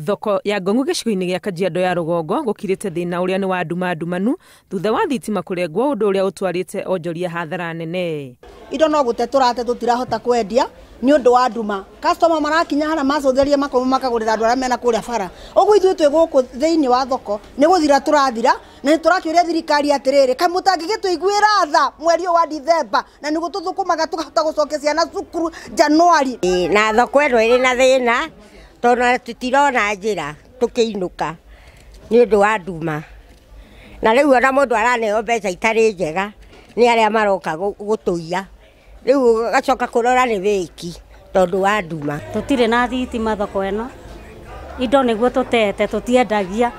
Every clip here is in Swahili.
Thoko ya Ngong'u gĩcigo-inĩ gĩa Kajiado ya rũgongo gũkirĩte thĩna ũrĩa nĩ wa ndumanu thutha wa thitima kũrengwo, ũndũ ũrĩa ũtwarĩte onjoria hathara nene. Indo no gũte tũrate tũtirahota kwendia nĩ ũndũ wa nduma. Customer marakinya hana macũthĩrie makomo makagũrĩra andũ arĩa mena kũrĩa bara. Ũguo ithuĩ twĩ gũkũ thĩinĩ wa thoko nĩ gũthira tũrathira na nĩ tũrakĩũria thirikari atĩrĩrĩ, kaĩ mũtangĩgĩtũiguĩra tha mweri wa Dithemba na nĩguo tũthũkũmaga tũkahota gũcokia ciana cukuru Januari. Na thoko ĩno ĩrĩ na thĩna tondũ tũtirona njĩra tũkĩinũka nĩ ũndũ wa nduma. Na rĩu ona mũndũ araneo mbeca itarĩ njega nĩ arĩa maroka gũtũiya. Rĩu gacoka kũrora nĩ wĩki tondũ wa nduma. Tũtirĩ na thitima thoko ĩno. Indo nĩguo tũtete tũtiendagia.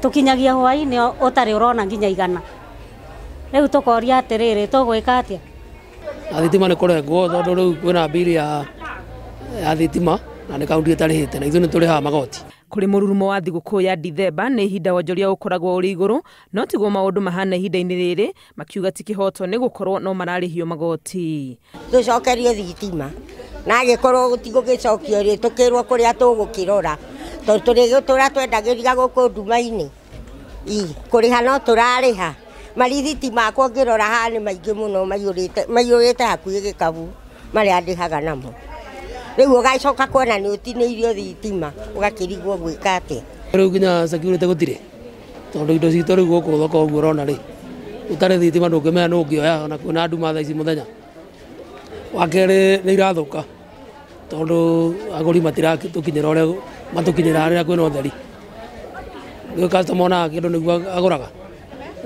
Tũkinyagia hwaĩ-inĩ ũtarĩ ũrona nginya igana. Rĩu tũkoria atĩrĩrĩ tũgwĩka atĩa? Thitima nĩ kũrengwo tondũ rĩu kwĩna mbiri ya thitima na nĩ kaunti ĩtarĩhĩte na ithuĩ nĩ tũrĩhaga magoti. Kũrĩ mũrurumo wa thigũkũ ya Dithemba nĩ ihinda wonjoria ũkoragwo ũrĩ igũrũ, no tiguo maũndũ mahana ihinda-inĩ rĩrĩ, makiuga ti kĩhoto nĩ gũkorwo no mararĩhio magoti. Tũcokerio thitima na agĩkorwo gũtigũgĩcokio rĩ tũkĩrwo kũrĩa tũgũkĩrora tondũ tũrĩgũtũra twendagĩria gũkũ nduma-inĩ. Kũrĩha no tũrarĩha. Marithiti makwa ngĩrora haha nĩ maingĩ mũno maiyũrĩte hakuhĩ gĩkabu marĩa ndĩhaga namo. Rĩu ũgacoka kuona nĩ ũtinĩirio thitima ũgakĩrigwo gwĩka atĩa. Rĩu nginya security gũtirĩ tondũ indo citũ rĩu gũkũ thoko ũguo ũrona rĩ ũtarĩ thitima ndũngĩmenya nũ ũngĩoya ona kwĩna nduma thaa ici mũthenya. Wa kerĩ nĩ irathũka tondũ agũri matiratũkinyĩra ũrĩa matũkinyĩra rĩrĩa kwĩna ũtheri. Rĩu customer onaga kĩndũ nĩguo agũraga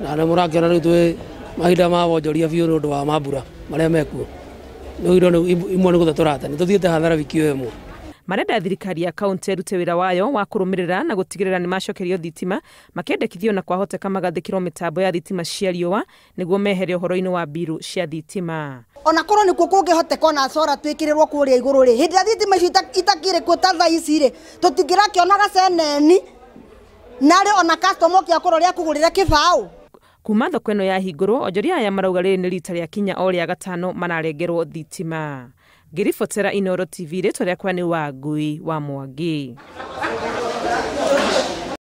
na nĩ mũrakĩona rĩu twĩ mahinda ma wonjoria biũ nĩ ũndũ wa mambura marĩa mekuo. Imwe nĩ gũthe tũrate nĩ tũthiĩte hathara wiki ĩyo ĩmwe. Marenda thirikari ya kaunti ĩrute wĩra wayo wa kũrũmĩrĩra na gũtigĩrĩra nĩ macokerio thitima, makendekithio na kwahoteka magathĩkĩrwo mĩtambo ya thitima cia riũa nĩguo mehere ũhoro-inĩ wa mbiru cia thitima. Ona korwo nĩkuo kũngĩhoteka ona cora twĩkĩrĩrwo kũrĩa igũrũ rĩ, hĩndĩ ya thitima icio itakĩrĩ kuo ta thaa ici rĩ, tũtingĩrakĩona gaceneni narĩ ona customer ũkĩa kũrorĩa kũgũrĩra kĩbaũ. Kuma thoko ĩno ya hingũrwo, onjoria aya marauga rĩrĩ nĩ rita rĩa kinya o rĩa gatano mararengerwo thitima. Ngĩribotera Inooro TV, rĩtwa rĩakwa nĩ Wangui wa Mwangi.